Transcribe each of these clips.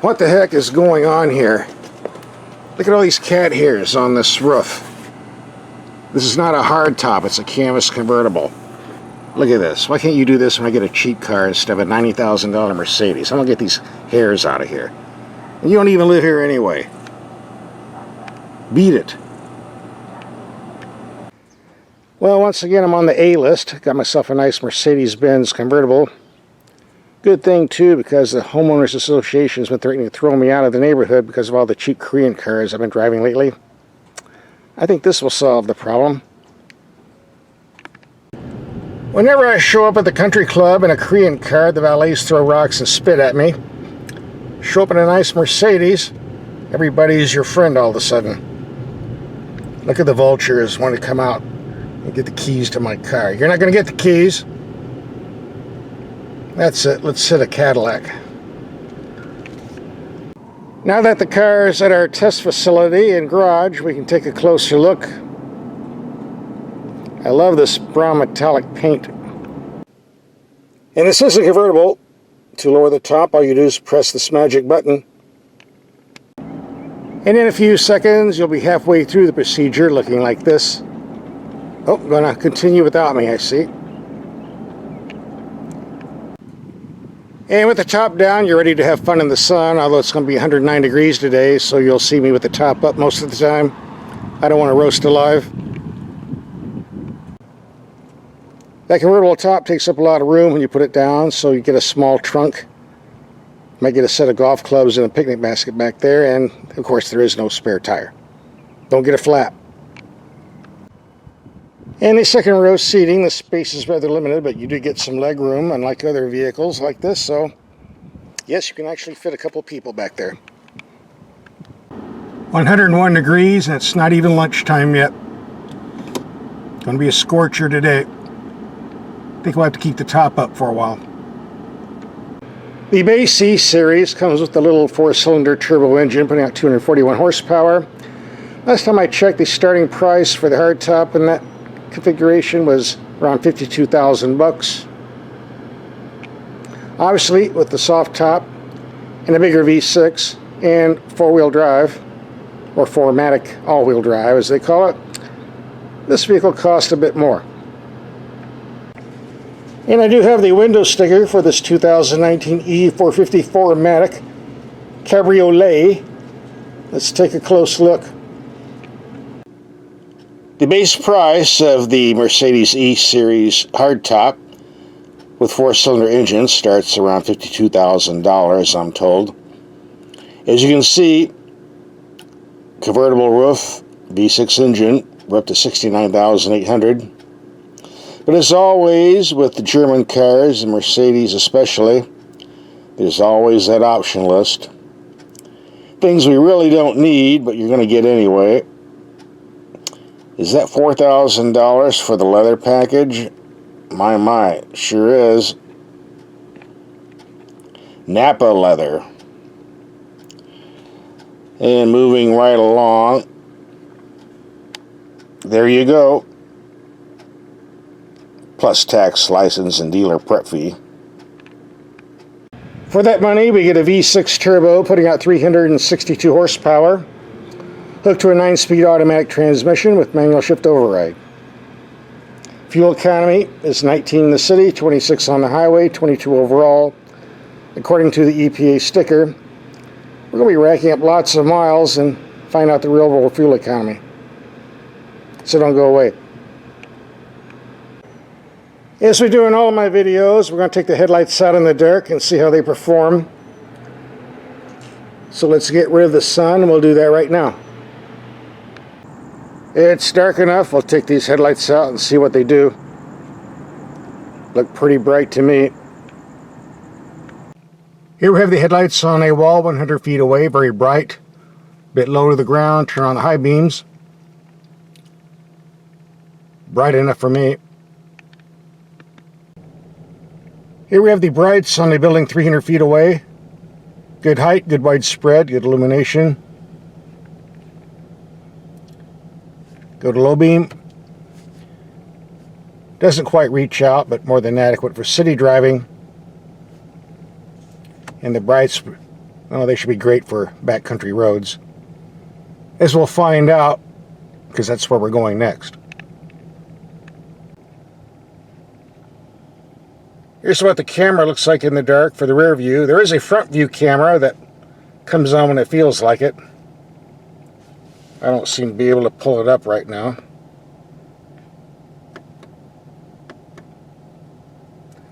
What the heck is going on here? Look at all these cat hairs on this roof. This is not a hard top, it's a canvas convertible. Look at this. Why can't you do this when I get a cheap car instead of a $90,000 Mercedes? I'm gonna get these hairs out of here. And you don't even live here anyway. Beat it. Well, once again, I'm on the A list. Got myself a nice Mercedes-Benz convertible. Good thing, too, because the homeowners association has been threatening to throw me out of the neighborhood because of all the cheap Korean cars I've been driving lately. I think this will solve the problem. Whenever I show up at the country club in a Korean car, the valets throw rocks and spit at me. Show up in a nice Mercedes, everybody's your friend all of a sudden. Look at the vultures want to come out and get the keys to my car. You're not going to get the keys. That's it. Let's hit a Cadillac. Now that the car is at our test facility and garage, we can take a closer look. I love this brown metallic paint. And this is a convertible. To lower the top, all you do is press this magic button. And in a few seconds, you'll be halfway through the procedure looking like this. Oh, gonna continue without me, I see. And with the top down, you're ready to have fun in the sun, although it's going to be 109 degrees today, so you'll see me with the top up most of the time. I don't want to roast alive. That convertible top takes up a lot of room when you put it down, so you get a small trunk. You might get a set of golf clubs and a picnic basket back there, and of course there is no spare tire. Don't get a flap. And the second row seating, the space is rather limited, but you do get some leg room, unlike other vehicles like this, so yes, you can actually fit a couple people back there. 101 degrees, and it's not even lunchtime yet. Going to be a scorcher today. I think we'll have to keep the top up for a while. The base C series comes with the little 4-cylinder turbo engine, putting out 241 horsepower. Last time I checked, the starting price for the hardtop in that configuration was around $52,000. Obviously, with the soft top and a bigger V6 and 4-wheel drive, or 4MATIC all-wheel drive as they call it, this vehicle cost a bit more. And I do have the window sticker for this 2019 E450 4MATIC Cabriolet. Let's take a close look. The base price of the Mercedes E-Series hardtop with 4-cylinder engine starts around $52,000, I'm told. As you can see, convertible roof, V6 engine, we're up to $69,800. But as always, with the German cars, and Mercedes especially, there's always that option list. Things we really don't need, but you're going to get anyway. Is that $4,000 for the leather package? My, sure is. Napa leather. And moving right along, there you go. Plus tax, license, and dealer prep fee. For that money, we get a V6 turbo putting out 362 horsepower, hooked to a 9-speed automatic transmission with manual shift override. Fuel economy is 19 in the city, 26 on the highway, 22 overall. According to the EPA sticker, we're going to be racking up lots of miles and find out the real world fuel economy. So don't go away. As we do in all of my videos, we're going to take the headlights out in the dark and see how they perform. So let's get rid of the sun, and we'll do that right now. It's dark enough. We'll take these headlights out and see what they do. Look pretty bright to me. Here we have the headlights on a wall 100 feet away, very bright. A bit low to the ground, turn on the high beams. Bright enough for me. Here we have the brights on the building 300 feet away. Good height, good widespread, good illumination. Go to low beam. Doesn't quite reach out, but more than adequate for city driving. And the brights Oh, they should be great for backcountry roads. As we'll find out, because that's where we're going next. Here's what the camera looks like in the dark for the rear view. There is a front view camera that comes on when it feels like it. I don't seem to be able to pull it up right now.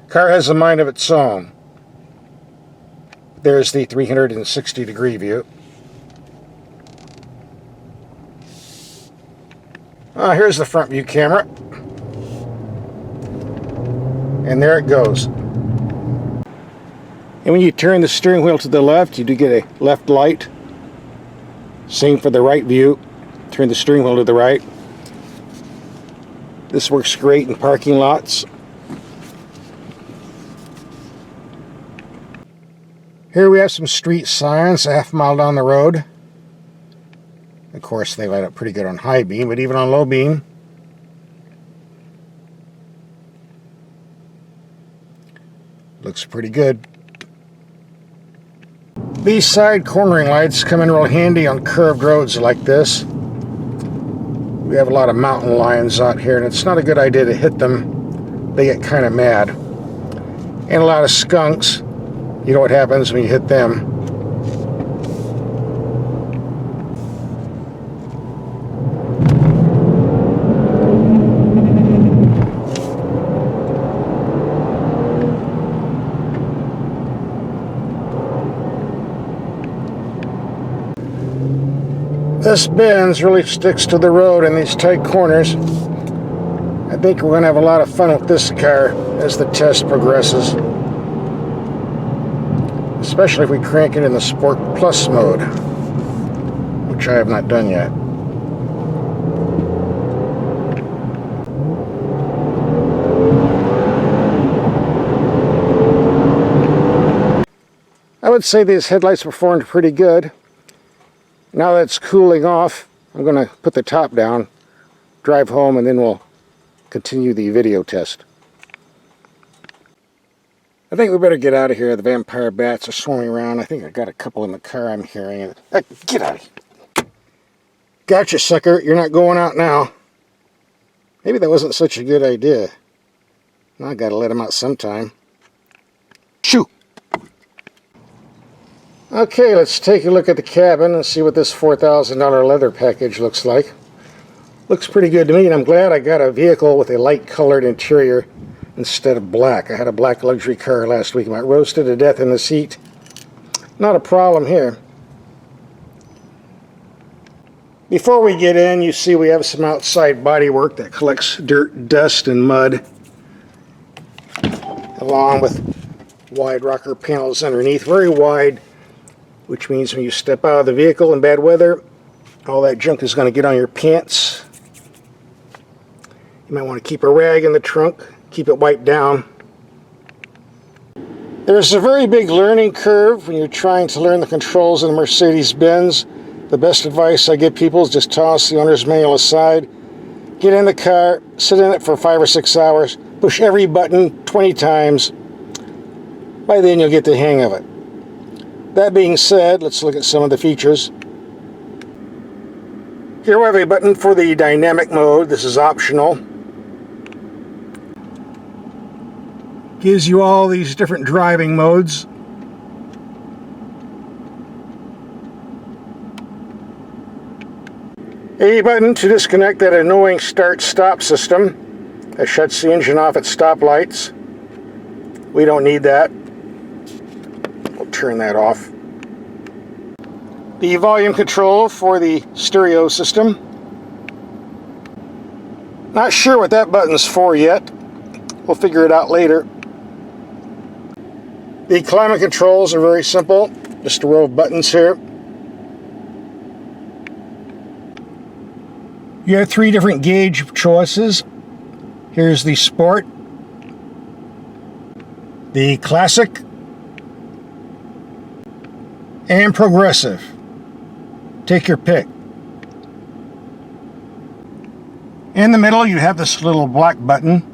Car has a mind of its own. There's the 360-degree view. Here's the front view camera. And there it goes. And when you turn the steering wheel to the left, you do get a left light. Same for the right view. Turn the steering wheel to the right. This works great in parking lots. Here we have some street signs a half-mile down the road. Of course, they light up pretty good on high beam, but even on low beam, looks pretty good. These side cornering lights come in real handy on curved roads like this. We have a lot of mountain lions out here, and it's not a good idea to hit them. They get kind of mad. And a lot of skunks. You know what happens when you hit them. This Benz really sticks to the road in these tight corners. I think we're going to have a lot of fun with this car as the test progresses. Especially if we crank it in the Sport Plus mode, which I have not done yet. I would say these headlights performed pretty good. Now that it's cooling off, I'm going to put the top down, drive home, and then we'll continue the video test. I think we better get out of here. The vampire bats are swarming around. I think I got a couple in the car I'm hearing. Get out of here. Gotcha, sucker. You're not going out now. Maybe that wasn't such a good idea. Now I gotta let him out sometime. Shoo! Okay, let's take a look at the cabin and see what this $4,000 leather package looks like. Looks pretty good to me, and I'm glad I got a vehicle with a light-colored interior instead of black. I had a black luxury car last week and I roasted to death in the seat. Not a problem here. Before we get in, you see we have some outside body work that collects dirt, dust, and mud, along with wide rocker panels underneath, very wide, which means when you step out of the vehicle in bad weather, all that junk is going to get on your pants. You might want to keep a rag in the trunk, keep it wiped down. There's a very big learning curve when you're trying to learn the controls of the Mercedes-Benz. The best advice I give people is just toss the owner's manual aside, get in the car, sit in it for 5 or 6 hours, push every button 20 times. By then you'll get the hang of it. That being said, let's look at some of the features. Here we have a button for the dynamic mode. This is optional. Gives you all these different driving modes. A button to disconnect that annoying start-stop system that shuts the engine off at stoplights. We don't need that. We'll turn that off. The volume control for the stereo system. Not sure what that button's for yet. We'll figure it out later. The climate controls are very simple. Just a row of buttons here. You have 3 different gauge choices. Here's the Sport, the Classic, and Progressive. Take your pick. In the middle you have this little black button.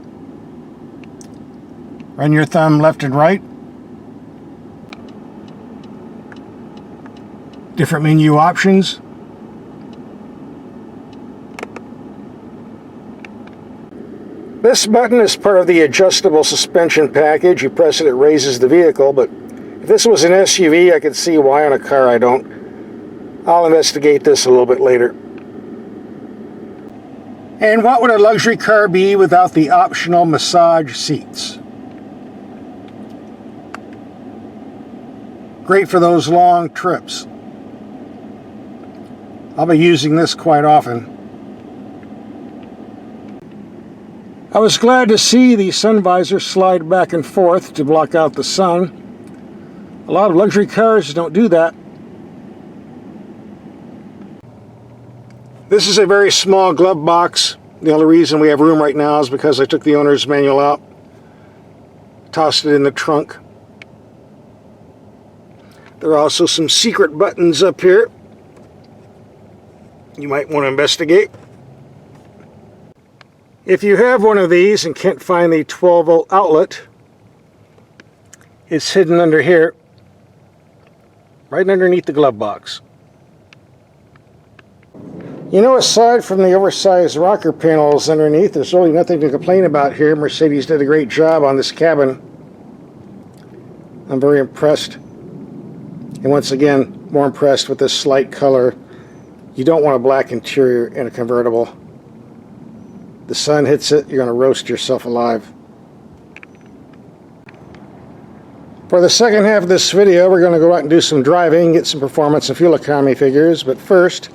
Run your thumb left and right. Different menu options. This button is part of the adjustable suspension package. You press it, it raises the vehicle, but if this was an SUV, I could see why. On a car, I don't. I'll investigate this a little bit later. And what would a luxury car be without the optional massage seats? Great for those long trips. I'll be using this quite often. I was glad to see the sun visor slide back and forth to block out the sun. A lot of luxury cars don't do that. This is a very small glove box. The only reason we have room right now is because I took the owner's manual out, tossed it in the trunk. There are also some secret buttons up here you might want to investigate. If you have one of these and can't find the 12-volt outlet, it's hidden under here, right underneath the glove box. You know, aside from the oversized rocker panels underneath, there's really nothing to complain about here. Mercedes did a great job on this cabin. I'm very impressed. And once again, more impressed with this slight color. You don't want a black interior in a convertible. The sun hits it, you're going to roast yourself alive. For the second half of this video, we're going to go out and do some driving, get some performance and fuel economy figures. But first,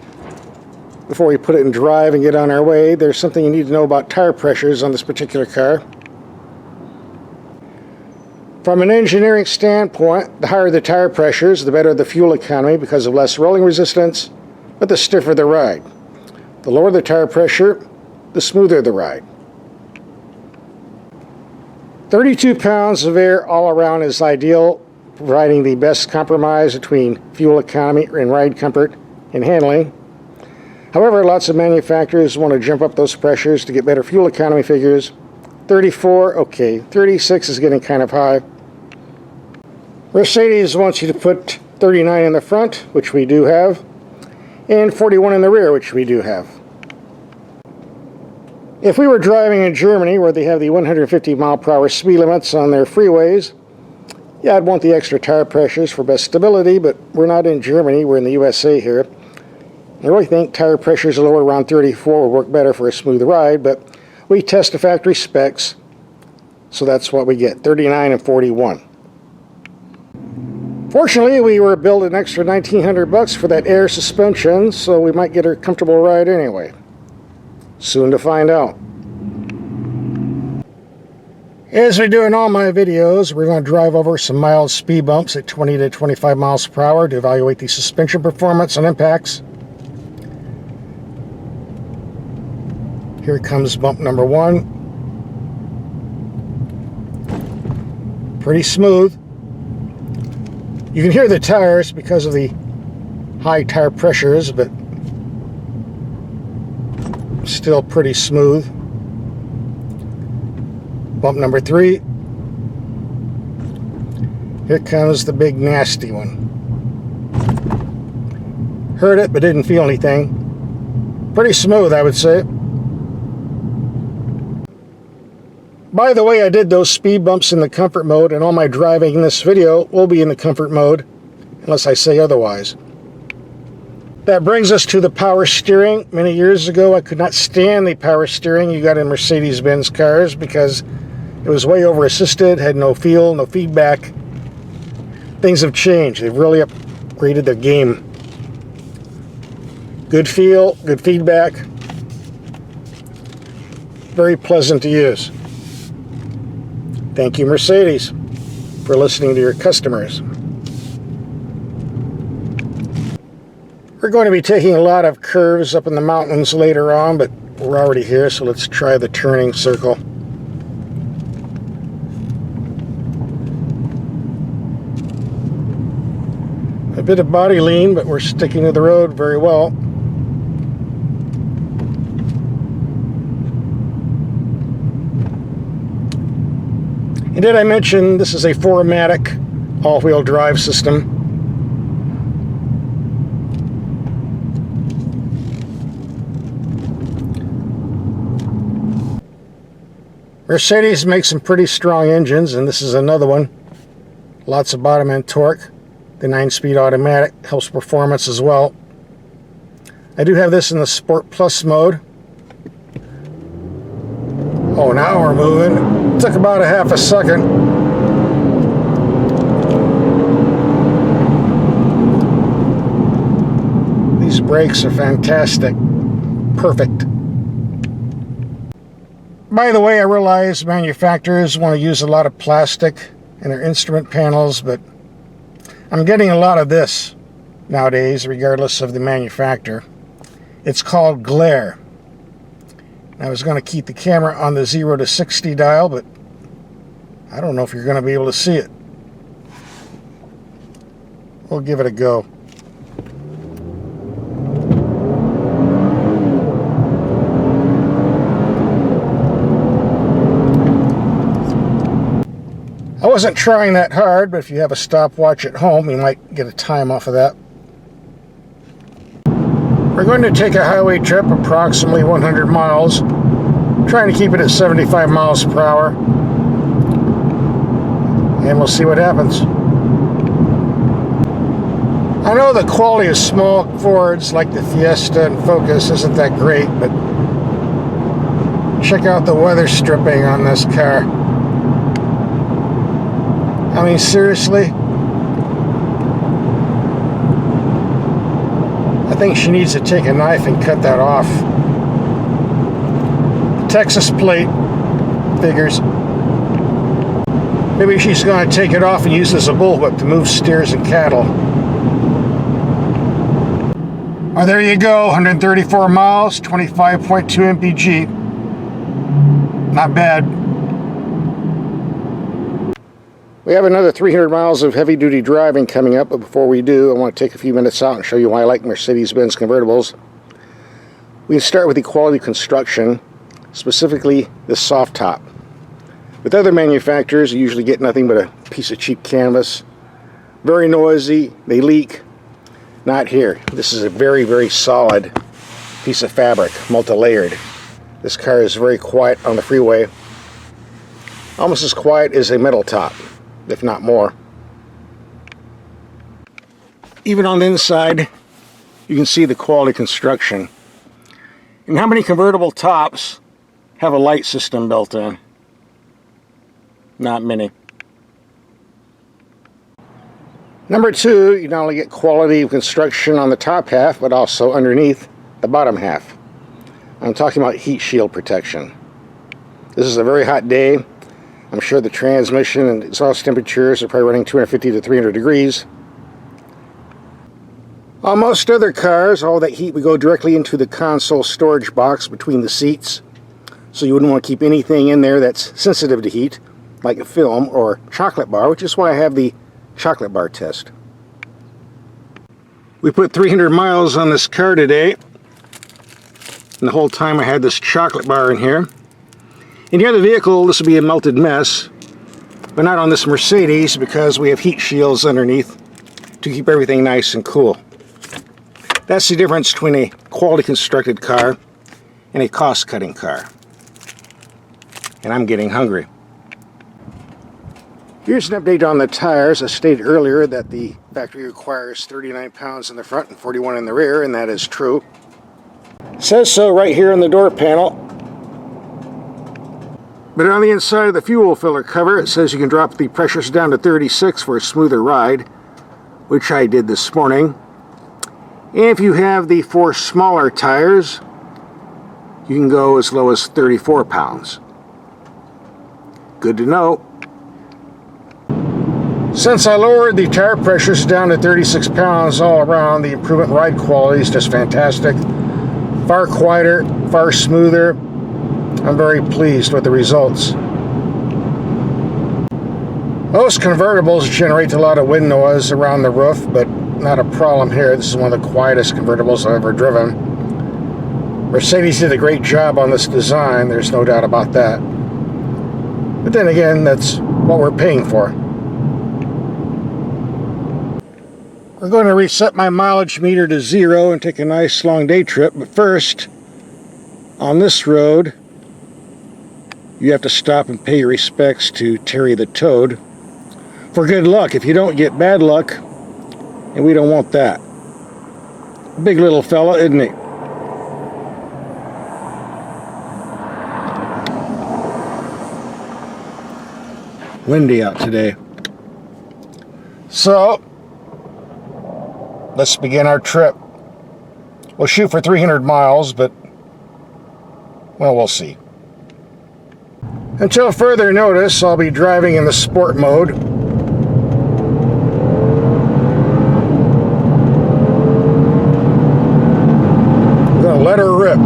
before we put it in drive and get on our way, there's something you need to know about tire pressures on this particular car. From an engineering standpoint, the higher the tire pressures, the better the fuel economy because of less rolling resistance, but the stiffer the ride. The lower the tire pressure, the smoother the ride. 32 pounds of air all around is ideal, providing the best compromise between fuel economy and ride comfort and handling. However, lots of manufacturers want to jump up those pressures to get better fuel economy figures. 34, okay. 36 is getting kind of high. Mercedes wants you to put 39 in the front, which we do have, and 41 in the rear, which we do have. If we were driving in Germany, where they have the 150 mile/hour speed limits on their freeways, yeah, I'd want the extra tire pressures for best stability, but we're not in Germany, we're in the USA here. I really think tire pressures lower around 34 will work better for a smooth ride, but we test the factory specs, so that's what we get, 39 and 41. Fortunately, we were billed an extra $1,900 for that air suspension, so we might get a comfortable ride anyway. Soon to find out. As we do in all my videos, we're going to drive over some mild speed bumps at 20 to 25 miles per hour to evaluate the suspension performance and impacts. Here comes bump number 1. Pretty smooth. You can hear the tires because of the high tire pressures, but still pretty smooth. Bump number 3. Here comes the big nasty one. Heard it, but didn't feel anything. Pretty smooth, I would say. By the way, I did those speed bumps in the comfort mode, and all my driving in this video will be in the comfort mode, unless I say otherwise. That brings us to the power steering. Many years ago, I could not stand the power steering you got in Mercedes-Benz cars because it was way over-assisted, had no feel, no feedback. Things have changed. They've really upgraded their game. Good feel, good feedback. Very pleasant to use. Thank you, Mercedes, for listening to your customers. We're going to be taking a lot of curves up in the mountains later on, but we're already here, so let's try the turning circle. A bit of body lean, but we're sticking to the road very well. And did I mention this is a 4MATIC all-wheel drive system? Mercedes makes some pretty strong engines, and this is another one. Lots of bottom end torque. The 9-speed automatic helps performance as well. I do have this in the Sport Plus mode. Oh, now we're moving. It took about a half a second. These brakes are fantastic. Perfect. By the way, I realize manufacturers want to use a lot of plastic in their instrument panels, but I'm getting a lot of this nowadays, regardless of the manufacturer. It's called glare. I was going to keep the camera on the 0 to 60 dial, but I don't know if you're going to be able to see it. We'll give it a go. I wasn't trying that hard, but if you have a stopwatch at home, you might get a time off of that. We're going to take a highway trip, approximately 100 miles, trying to keep it at 75 miles per hour, and we'll see what happens. I know the quality of small Fords like the Fiesta and Focus isn't that great, but check out the weather stripping on this car. I mean, seriously? I think she needs to take a knife and cut that off. The Texas plate figures. Maybe she's going to take it off and use it as a bullwhip to move steers and cattle. Oh, there you go, 134 miles, 25.2 mpg. Not bad. We have another 300 miles of heavy-duty driving coming up, but before we do, I want to take a few minutes out and show you why I like Mercedes-Benz convertibles. We can start with the quality of construction, specifically the soft top. With other manufacturers, you usually get nothing but a piece of cheap canvas. Very noisy, they leak. Not here. This is a very, very solid piece of fabric, multi-layered. This car is very quiet on the freeway. Almost as quiet as a metal top, if not more. Even on the inside, you can see the quality construction. And how many convertible tops have a light system built in? Not many. Number two, you not only get quality of construction on the top half, but also underneath the bottom half. I'm talking about heat shield protection. This is a very hot day. I'm sure the transmission and exhaust temperatures are probably running 250 to 300 degrees. On most other cars, all that heat would go directly into the console storage box between the seats. So you wouldn't want to keep anything in there that's sensitive to heat, like a film or chocolate bar, which is why I have the chocolate bar test. We put 300 miles on this car today, and the whole time I had this chocolate bar in here. In the other vehicle, this would be a melted mess, but not on this Mercedes because we have heat shields underneath to keep everything nice and cool. That's the difference between a quality constructed car and a cost-cutting car. And I'm getting hungry. Here's an update on the tires. I stated earlier that the factory requires 39 pounds in the front and 41 in the rear, and that is true. It says so right here on the door panel. But on the inside of the fuel filler cover, it says you can drop the pressures down to 36 for a smoother ride, which I did this morning. And if you have the 4 smaller tires, you can go as low as 34 pounds. Good to know. Since I lowered the tire pressures down to 36 pounds all around, the improvement in ride quality is just fantastic. Far quieter, far smoother. I'm very pleased with the results. Most convertibles generate a lot of wind noise around the roof, but not a problem here. This is one of the quietest convertibles I've ever driven. Mercedes did a great job on this design, there's no doubt about that. But then again, that's what we're paying for. We're going to reset my mileage meter to 0 and take a nice long day trip, but first, on this road, you have to stop and pay your respects to Terry the Toad for good luck. If you don't, get bad luck, and we don't want that. Big little fella, isn't he? Windy out today. So, let's begin our trip. We'll shoot for 300 miles, but, well, we'll see. Until further notice, I'll be driving in the sport mode. I'm gonna let her rip.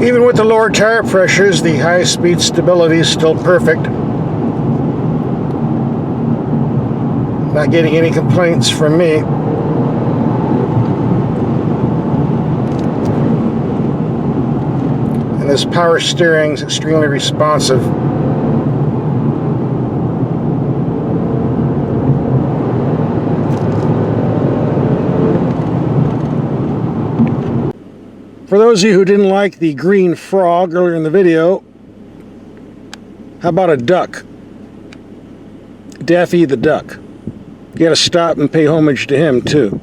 Even with the lower tire pressures, the high-speed stability is still perfect. Not getting any complaints from me. And this power steering is extremely responsive. For those of you who didn't like the green frog earlier in the video, how about a duck? Daffy the Duck. You gotta stop and pay homage to him too.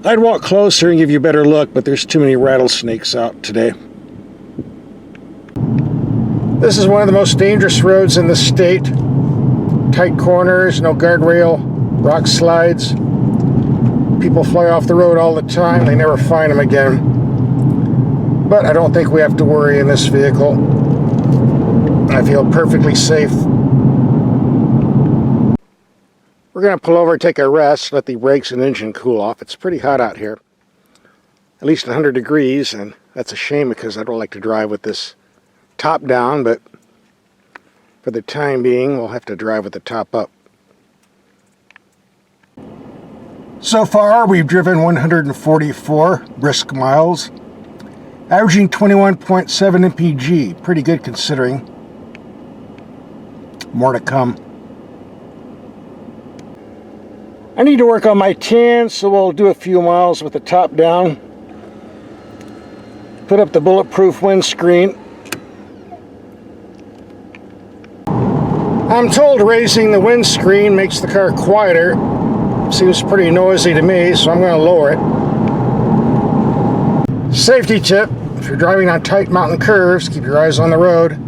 I'd walk closer and give you a better look, but there's too many rattlesnakes out today. This is one of the most dangerous roads in the state. Tight corners, no guardrail. Rock slides. People fly off the road all the time. They never find them again. But I don't think we have to worry in this vehicle. I feel perfectly safe. We're going to pull over, take a rest, let the brakes and engine cool off. It's pretty hot out here. At least 100 degrees, and that's a shame because I don't like to drive with this top down, but for the time being, we'll have to drive with the top up. So far, we've driven 144 brisk miles, averaging 21.7 mpg. Pretty good considering. More to come. I need to work on my tan, so we'll do a few miles with the top down. Put up the bulletproof windscreen. I'm told raising the windscreen makes the car quieter. Seems pretty noisy to me, so I'm going to lower it. Safety tip: if you're driving on tight mountain curves, keep your eyes on the road.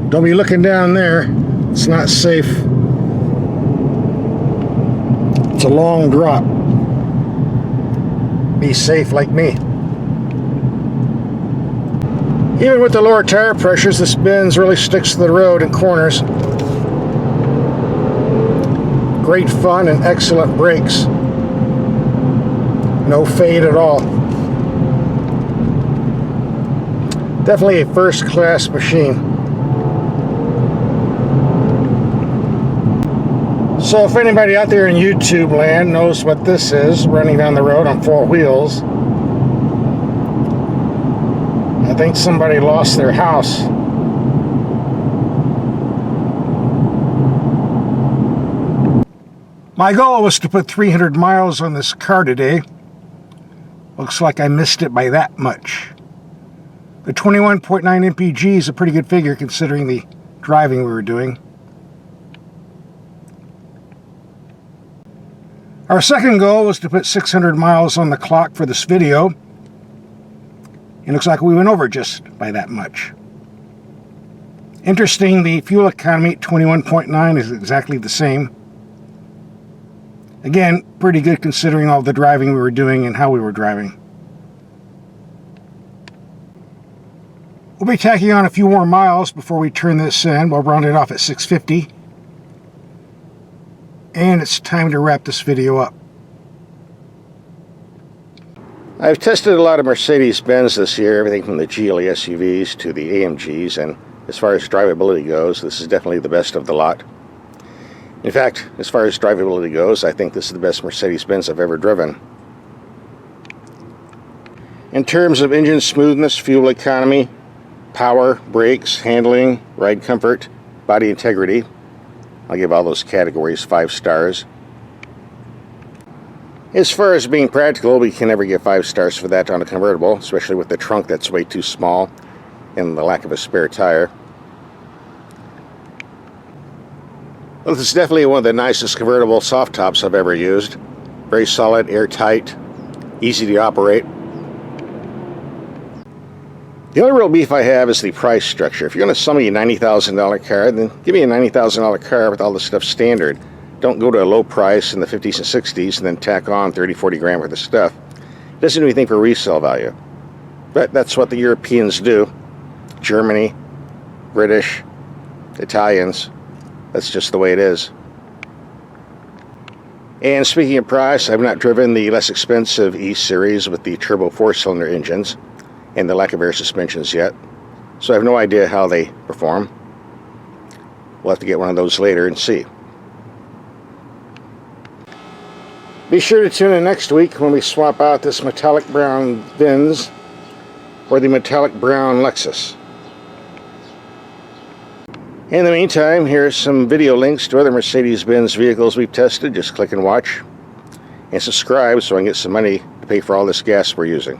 Don't be looking down there. It's not safe. It's a long drop. Be safe like me. Even with the lower tire pressures, this Benz really sticks to the road in corners. Great fun and excellent brakes. No fade at all. Definitely a first-class machine. So if anybody out there in YouTube land knows what this is, running down the road on four wheels, I think somebody lost their house. My goal was to put 300 miles on this car today. Looks like I missed it by that much. The 21.9 mpg is a pretty good figure considering the driving we were doing. Our second goal was to put 600 miles on the clock for this video. It looks like we went over just by that much. Interesting, the fuel economy at 21.9 is exactly the same. Again, pretty good considering all the driving we were doing and how we were driving. We'll be tacking on a few more miles before we turn this in. We'll round it off at 650. And it's time to wrap this video up. I've tested a lot of Mercedes-Benz this year, everything from the GLE SUVs to the AMGs, and as far as drivability goes, this is definitely the best of the lot. In fact, as far as drivability goes, I think this is the best Mercedes-Benz I've ever driven. In terms of engine smoothness, fuel economy, power, brakes, handling, ride comfort, body integrity, I'll give all those categories 5 stars. As far as being practical, we can never give 5 stars for that on a convertible, especially with the trunk that's way too small and the lack of a spare tire. Well, this is definitely one of the nicest convertible soft tops I've ever used. Very solid, airtight, easy to operate. The only real beef I have is the price structure. If you're going to sell me a $90,000 car, then give me a $90,000 car with all the stuff standard. Don't go to a low price in the 50s and 60s and then tack on 30, 40 grand worth of stuff. It doesn't do anything for resale value. But that's what the Europeans do. Germany, British, Italians. That's just the way it is. And speaking of price, I've not driven the less expensive E-Series with the turbo 4-cylinder engines and the lack of air suspensions yet. So I have no idea how they perform. We'll have to get one of those later and see. Be sure to tune in next week when we swap out this metallic brown Benz for the metallic brown Lexus. In the meantime, here's some video links to other Mercedes-Benz vehicles we've tested. Just click and watch and subscribe so I can get some money to pay for all this gas we're using.